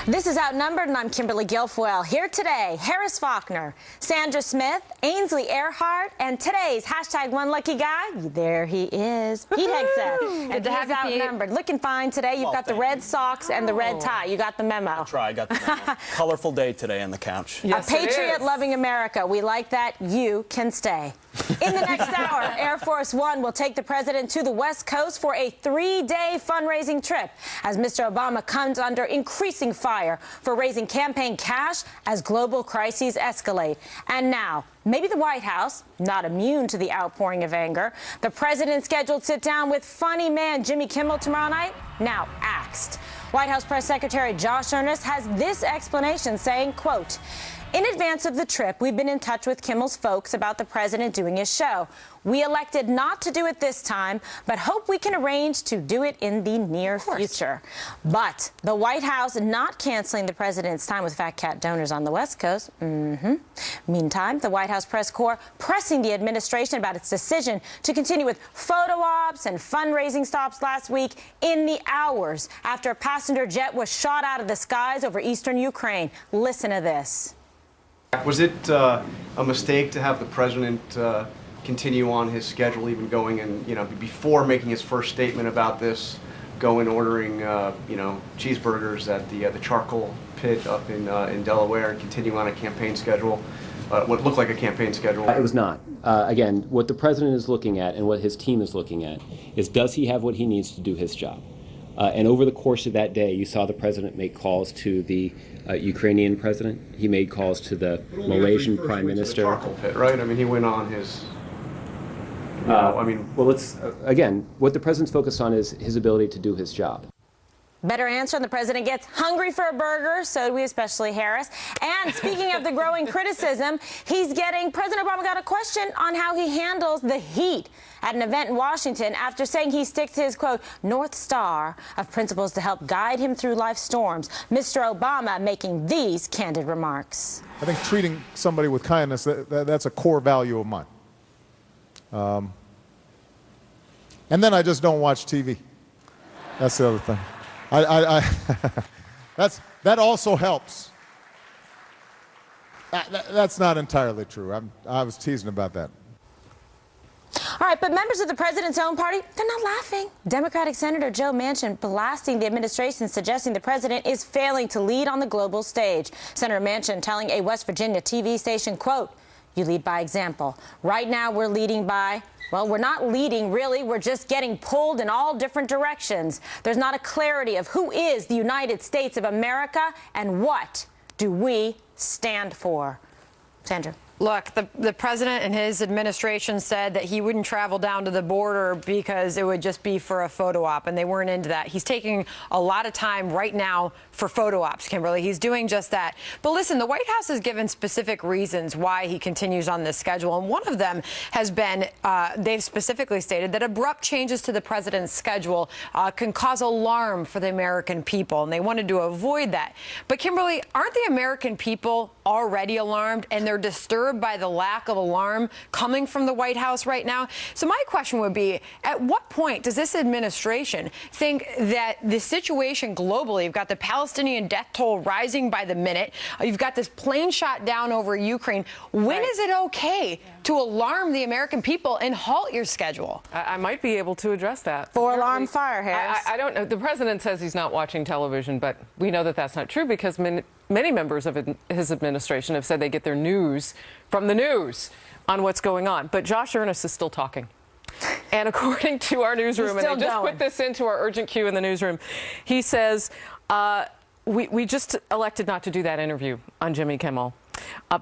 This is Outnumbered, and I'm Kimberly Guilfoyle. Here today, Harris Faulkner, Sandra Smith, Ainsley Earhart, and today's #OneLuckyGuy. There he is, Pete Hegseth. And he's Outnumbered. Looking fine today. You've got the red socks and the red tie. You got the memo. I got the memo. Colorful day today on the couch. Yes, a patriot-loving America. We like that. You can stay. In the next hour, Air Force One will take the president to the West Coast for a 3-day fundraising trip as Mr. Obama comes under increasing fire for raising campaign cash as global crises escalate. And now, maybe the White House, not immune to the outpouring of anger. The president scheduled to sit down with funny man Jimmy Kimmel tomorrow night, now axed. White House Press Secretary Josh Earnest has this explanation, saying, quote, "In advance of the trip, we've been in touch with Kimmel's folks about the president doing his show. We elected not to do it this time, but hope we can arrange to do it in the near future." But the White House not canceling the president's time with Fat Cat donors on the West Coast. Meantime, the White House press corps pressing the administration about its decision to continue with photo ops and fundraising stops last week in the hours after a passenger jet was shot out of the skies over eastern Ukraine. Listen to this. Was it a mistake to have the president continue on his schedule, even going and, before making his first statement about this, go and ordering, cheeseburgers at the charcoal pit up in Delaware and continue on a campaign schedule, what looked like a campaign schedule? It was not. Again, what the president is looking at and what his team is looking at is, does he have what he needs to do his job? And over the course of that day, you saw the president make calls to the Ukrainian president. He made calls to the Malaysian prime minister. Charcoal pit, right? I mean, he went on his. Well, it's again, what the president's focused on is his ability to do his job. Better answer, and the president gets hungry for a burger, so do we, especially Harris. And speaking of the growing criticism, President Obama got a question on how he handles the heat at an event in Washington after saying he sticks to his, quote, North Star of principles to help guide him through life's storms. Mr. Obama making these candid remarks. I think treating somebody with kindness, that's a core value of mine. And then I just don't watch TV. That's the other thing. That also helps. That's not entirely true. I was teasing about that. All right, but members of the president's own party, they're not laughing. Democratic Senator Joe Manchin blasting the administration, suggesting the president is failing to lead on the global stage. Senator Manchin telling a West Virginia TV station, quote, "You lead by example. Right now we're leading by... Well, we're not leading, really. We're just getting pulled in all different directions. There's not a clarity of who is the United States of America and what do we stand for." Sandra. Look, the president and his administration said that he wouldn't travel down to the border because it would just be for a photo op, and they weren't into that. He's taking a lot of time right now for photo ops, Kimberly. He's doing just that. But listen, the White House has given specific reasons why he continues on this schedule, and one of them has been, they've specifically stated that abrupt changes to the president's schedule can cause alarm for the American people, and they wanted to avoid that. But Kimberly, aren't the American people already alarmed, and they're disturbed by the lack of alarm coming from the White House right now? So my question would be, at what point does this administration think that the situation globally, you've got the Palestinian death toll rising by the minute, you've got this plane shot down over Ukraine, when is it okay to alarm the American people and halt your schedule? I might be able to address that. For alarm fire, Harris. I don't know. The president says he's not watching television, but we know that that's not true because many members of his administration have said they get their news from the news on what's going on. But Josh Earnest is still talking. And according to our newsroom, and they just put this into our urgent queue in the newsroom, he says, we just elected not to do that interview on Jimmy Kimmel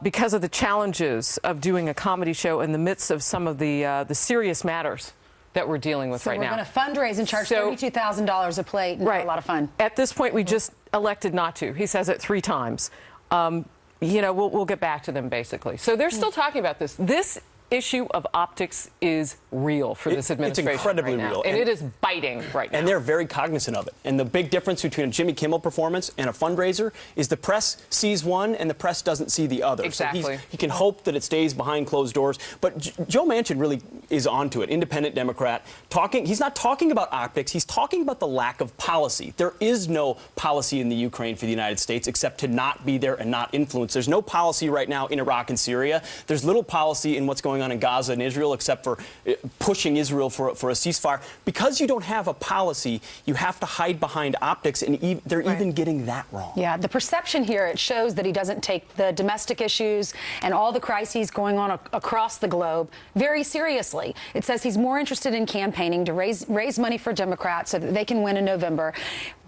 because of the challenges of doing a comedy show in the midst of some of the serious matters that we're dealing with right now. So we're going to fundraise and charge $32,000 a plate and have a lot of fun. At this point, we just elected not to. He says it 3 times. We'll get back to them, basically. So they're still talking about this. This issue of optics is real for this administration. It's incredibly right now, real. and it is biting right now. And they're very cognizant of it. And the big difference between a Jimmy Kimmel performance and a fundraiser is the press sees one and the press doesn't see the other. Exactly. So he can hope that it stays behind closed doors. But Joe Manchin really is onto it. Independent Democrat. He's not talking about optics. He's talking about the lack of policy. There is no policy in the Ukraine for the United States except to not be there and not influence. There's no policy right now in Iraq and Syria. There's little policy in what's going on in Gaza and Israel except for pushing Israel for a ceasefire. Because you don't have a policy, you have to hide behind optics, and they're even getting that wrong. Yeah, the perception here, it shows that he doesn't take the domestic issues and all the crises going on across the globe very seriously. It says he's more interested in campaigning to raise money for Democrats so that they can win in November.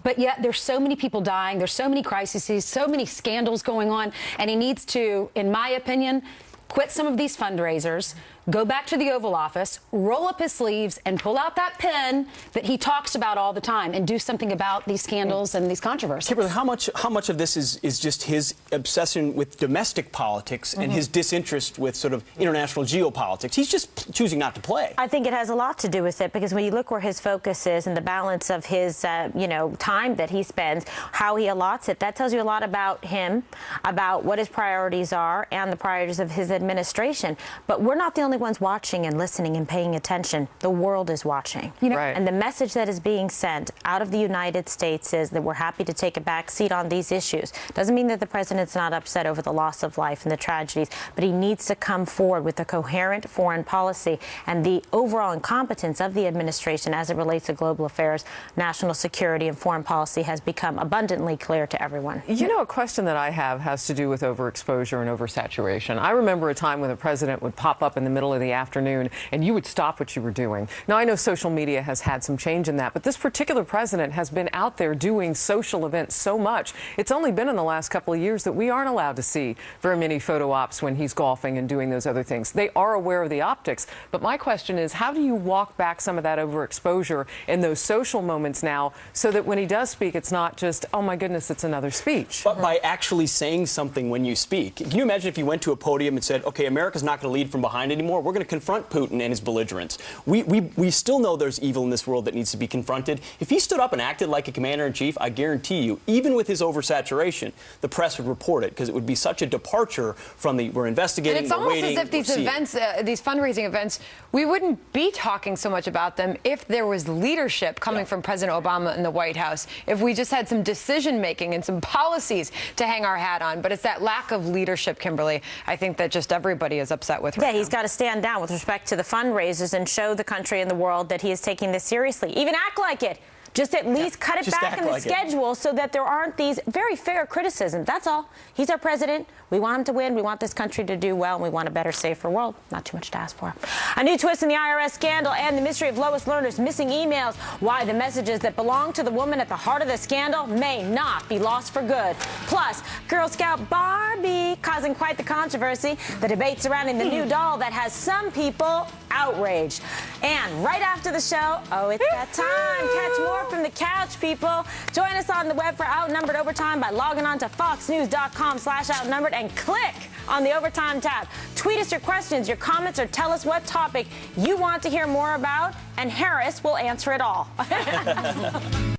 But yet there's so many people dying, there's so many crises, so many scandals going on, and he needs to, in my opinion, quit some of these fundraisers, go back to the Oval Office, roll up his sleeves, and pull out that pen that he talks about all the time and do something about these scandals and these controversies. Kimberly, how much of this is just his obsession with domestic politics and his disinterest with sort of international geopolitics? He's just choosing not to play. I think it has a lot to do with it, because when you look where his focus is and the balance of his, time that he spends, how he allots it, that tells you a lot about him, about what his priorities are and the priorities of his administration. But we're not the only ones watching and listening and paying attention. The world is watching. And the message that is being sent out of the United States is that we're happy to take a back seat on these issues. Doesn't mean that the president's not upset over the loss of life and the tragedies, but he needs to come forward with a coherent foreign policy, and the overall incompetence of the administration as it relates to global affairs, national security, and foreign policy has become abundantly clear to everyone. You know, a question that I have has to do with overexposure and oversaturation. I remember a time when the president would pop up in the middle of the afternoon and you would stop what you were doing. Now, I know social media has had some change in that, but this particular president has been out there doing social events so much. It's only been in the last couple of years that we aren't allowed to see very many photo ops when he's golfing and doing those other things. They are aware of the optics, but my question is, how do you walk back some of that overexposure in those social moments now so that when he does speak, it's not just, oh my goodness, it's another speech? But by actually saying something when you speak. Can you imagine if you went to a podium and said, okay, America's not going to lead from behind anymore. We're going to confront Putin and his belligerents. We still know there's evil in this world that needs to be confronted. If he stood up and acted like a commander-in-chief, I guarantee you, even with his oversaturation, the press would report it, because it would be such a departure from the we're investigating, and it's we're almost waiting, as if these events, these fundraising events, we wouldn't be talking so much about them if there was leadership coming from President Obama in the White House, if we just had some decision-making and some policies to hang our hat on. But it's that lack of leadership, Kimberly, I think that just everybody is upset with right now. He's got to stand down with respect to the fundraisers and show the country and the world that he is taking this seriously. Even act like it. Just at least cut it back in the schedule so that there aren't these very fair criticisms. That's all. He's our president. We want him to win. We want this country to do well, and we want a better, safer world. Not too much to ask for. A new twist in the IRS scandal and the mystery of Lois Lerner's missing emails. Why the messages that belong to the woman at the heart of the scandal may not be lost for good. Plus, Girl Scout Barbie causing quite the controversy. The debate surrounding the new doll that has some people outraged. And right after the show, oh, it's that time. Catch more from the couch, people. Join us on the web for Outnumbered Overtime by logging on to foxnews.com/outnumbered and click on the Overtime tab. Tweet us your questions, your comments, or tell us what topic you want to hear more about, and Harris will answer it all.